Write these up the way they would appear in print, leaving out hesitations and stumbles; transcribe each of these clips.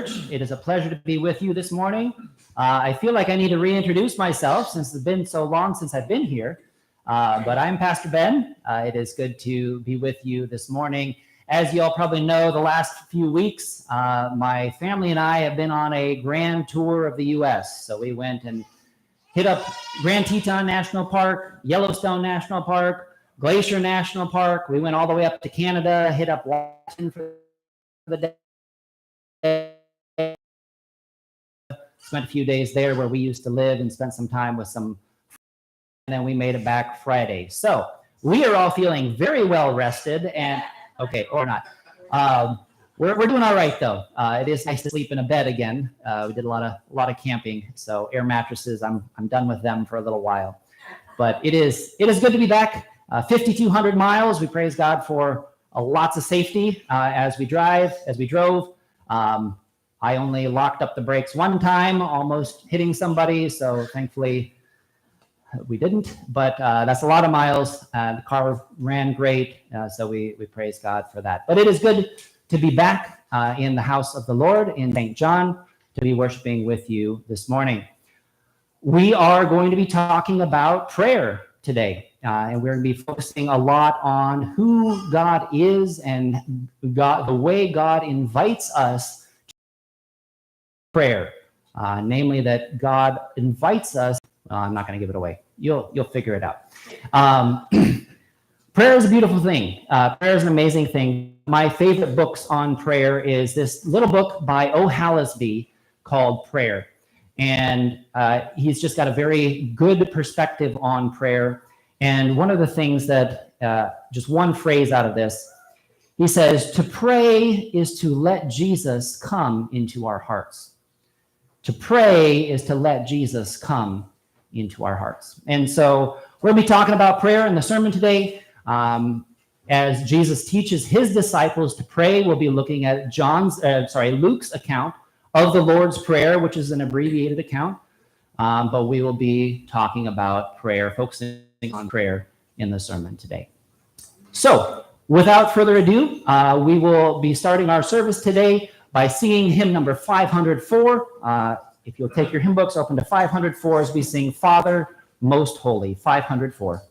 Church. It is a pleasure to be with you this morning. I feel like I need to reintroduce myself since it's been so long since I've been here. But I'm Pastor Ben. It is good to be with you this morning. As you all probably know, the last few weeks, my family and I have been on a grand tour of the U.S. So we went and hit up Grand Teton National Park, Yellowstone National Park, Glacier National Park. We went all the way up to Canada, hit up Washington for the day. Spent a few days there where we used to live and spent some time with some friends, and then we made it back Friday. So we are all feeling very well rested and okay, or not. We're doing all right though. It is nice to sleep in a bed again. We did a lot of camping, so air mattresses. I'm done with them for a little while, but it is good to be back. 5,200 miles. We praise God for lots of safety as we drove. I only locked up the brakes one time, almost hitting somebody. So thankfully we didn't, but that's a lot of miles. The car ran great. So we praise God for that. But it is good to be back in the house of the Lord in St. John, to be worshiping with you this morning. We are going to be talking about prayer today. And we're going to be focusing a lot on who God is and the way God invites us prayer, namely that God invites us. I'm not going to give it away. You'll figure it out. Prayer is a beautiful thing. Prayer is an amazing thing. My favorite books on prayer is this little book by O. Hallisby called Prayer. And he's just got a very good perspective on prayer. And one of the things that, just one phrase out of this, he says, to pray is to let Jesus come into our hearts. To pray is to let Jesus come into our hearts. And so we're going to be talking about prayer in the sermon today. As Jesus teaches his disciples to pray, we'll be looking at Luke's account of the Lord's Prayer, which is an abbreviated account. But we will be talking about prayer, focusing on prayer in the sermon today. So without further ado, we will be starting our service today by singing hymn number 504. If you'll take your hymn books, open to 504 as we sing Father Most Holy, 504.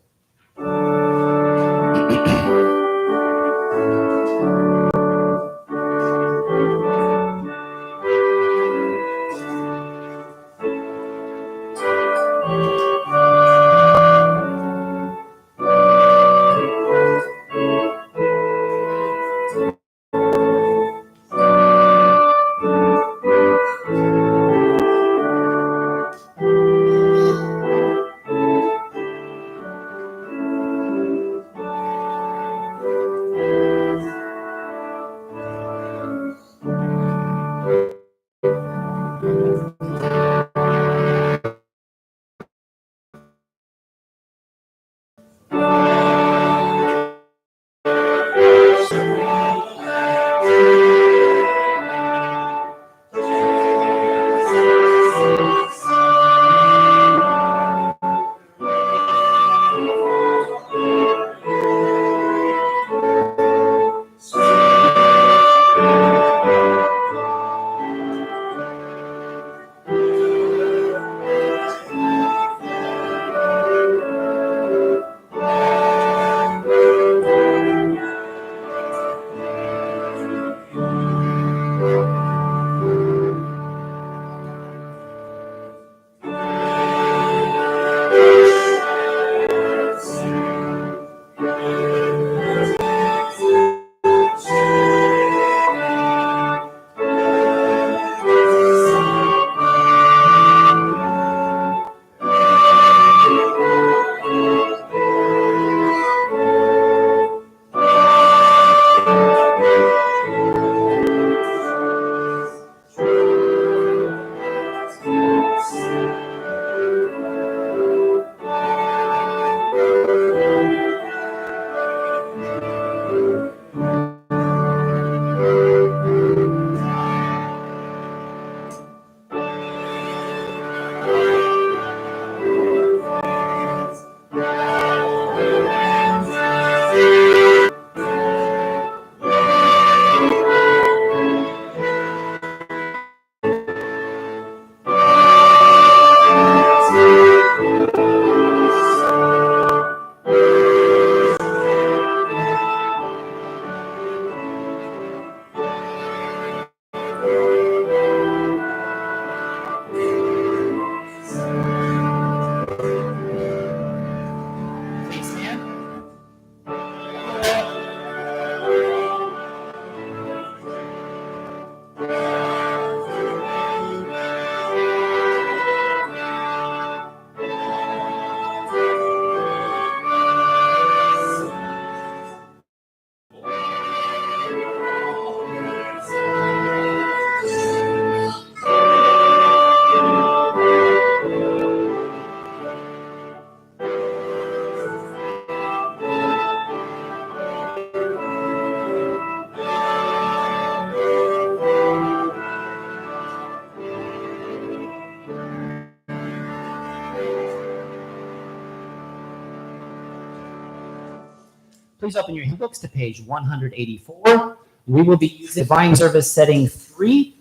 please open your books to page 184. We will be using Divine Service Setting 3,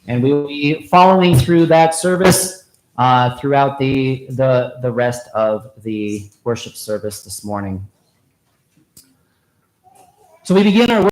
and we will be following through that service throughout the rest of the worship service this morning. So we begin our